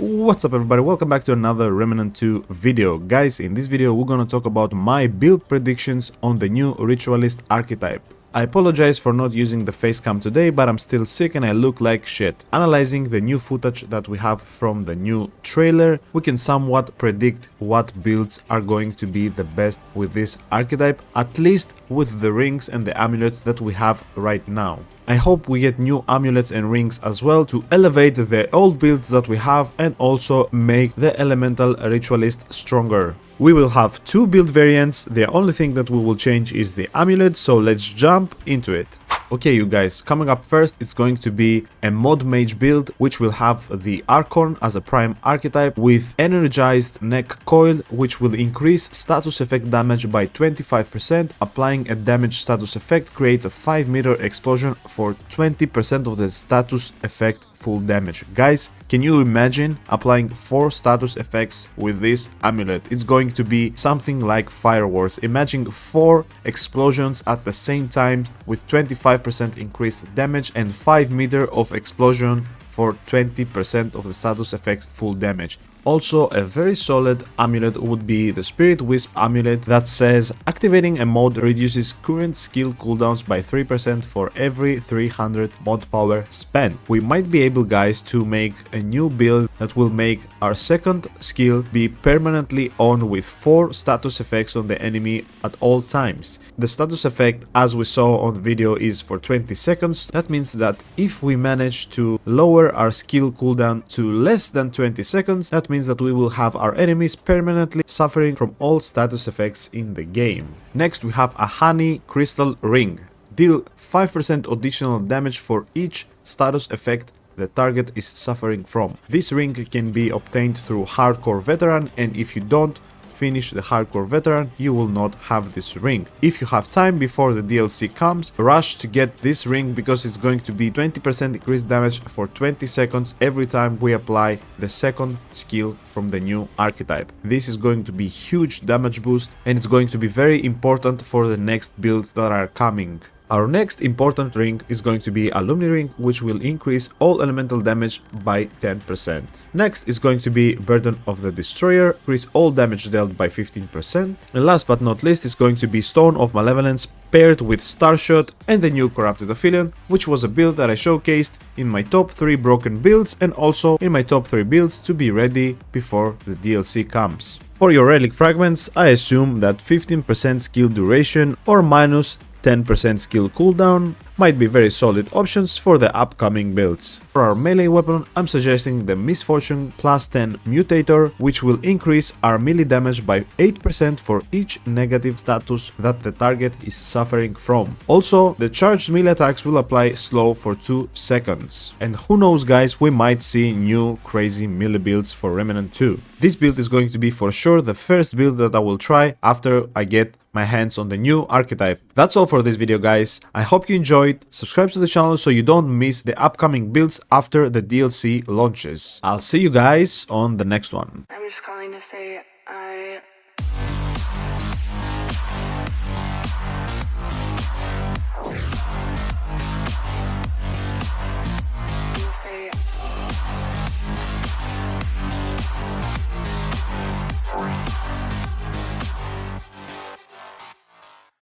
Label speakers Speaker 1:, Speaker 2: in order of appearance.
Speaker 1: What's up everybody, welcome back to another Remnant 2 video. Guys, in this video we're gonna talk about my build predictions on the new Ritualist archetype. I apologize for not using the facecam today, but I'm still sick and I look like shit. Analyzing the new footage that we have from the new trailer, we can somewhat predict what builds are going to be the best with this archetype, at least with the rings and the amulets that we have right now. I hope we get new amulets and rings as well to elevate the old builds that we have and also make the elemental ritualist stronger. We will have two build variants, the only thing that we will change is the amulet, so let's jump into it. Okay you guys, coming up first it's going to be a mod mage build which will have the Archon as a prime archetype with energized neck coil, which will increase status effect damage by 25%. Applying a damage status effect creates a 5-meter explosion for 20% of the status effect full damage. Guys, can you imagine applying 4 status effects with this amulet? It's going to be something like fireworks. Imagine 4 explosions at the same time with 25% increased damage and 5 meter of explosion for 20% of the status effect full damage. Also, a very solid amulet would be the Spirit Wisp amulet that says activating a mod reduces current skill cooldowns by 3% for every 300 mod power spent. We might be able, guys, to make a new build that will make our second skill be permanently on with 4 status effects on the enemy at all times. The status effect, as we saw on the video, is for 20 seconds. That means that if we manage to lower our skill cooldown to less than 20 seconds, that means that we will have our enemies permanently suffering from all status effects in the game. Next we have a honey crystal ring. Deal 5% additional damage for each status effect the target is suffering from. This ring can be obtained through hardcore veteran, and if you don't finish the hardcore veteran you will not have this ring. If you have time before the DLC comes, rush to get this ring because it's going to be 20% increased damage for 20 seconds every time we apply the second skill from the new archetype. This is going to be huge damage boost and it's going to be very important for the next builds that are coming. Our next important ring is going to be Alumni Ring, which will increase all elemental damage by 10%. Next is going to be Burden of the Destroyer, increase all damage dealt by 15%. And last but not least is going to be Stone of Malevolence paired with Starshot and the new Corrupted Affiliate, which was a build that I showcased in my top 3 broken builds and also in my top 3 builds to be ready before the DLC comes. For your relic fragments, I assume that 15% skill duration or minus 10% skill cooldown might be very solid options for the upcoming builds. For our melee weapon, I'm suggesting the Misfortune plus 10 Mutator, which will increase our melee damage by 8% for each negative status that the target is suffering from. Also, the charged melee attacks will apply slow for 2 seconds. And who knows guys, we might see new crazy melee builds for Remnant 2. This build is going to be for sure the first build that I will try after I get my hands on the new archetype. That's all for this video guys, I hope you enjoyed. Subscribe to the channel so you don't miss the upcoming builds after the DLC launches. I'll see you guys on the next one.
Speaker 2: I'm just calling to say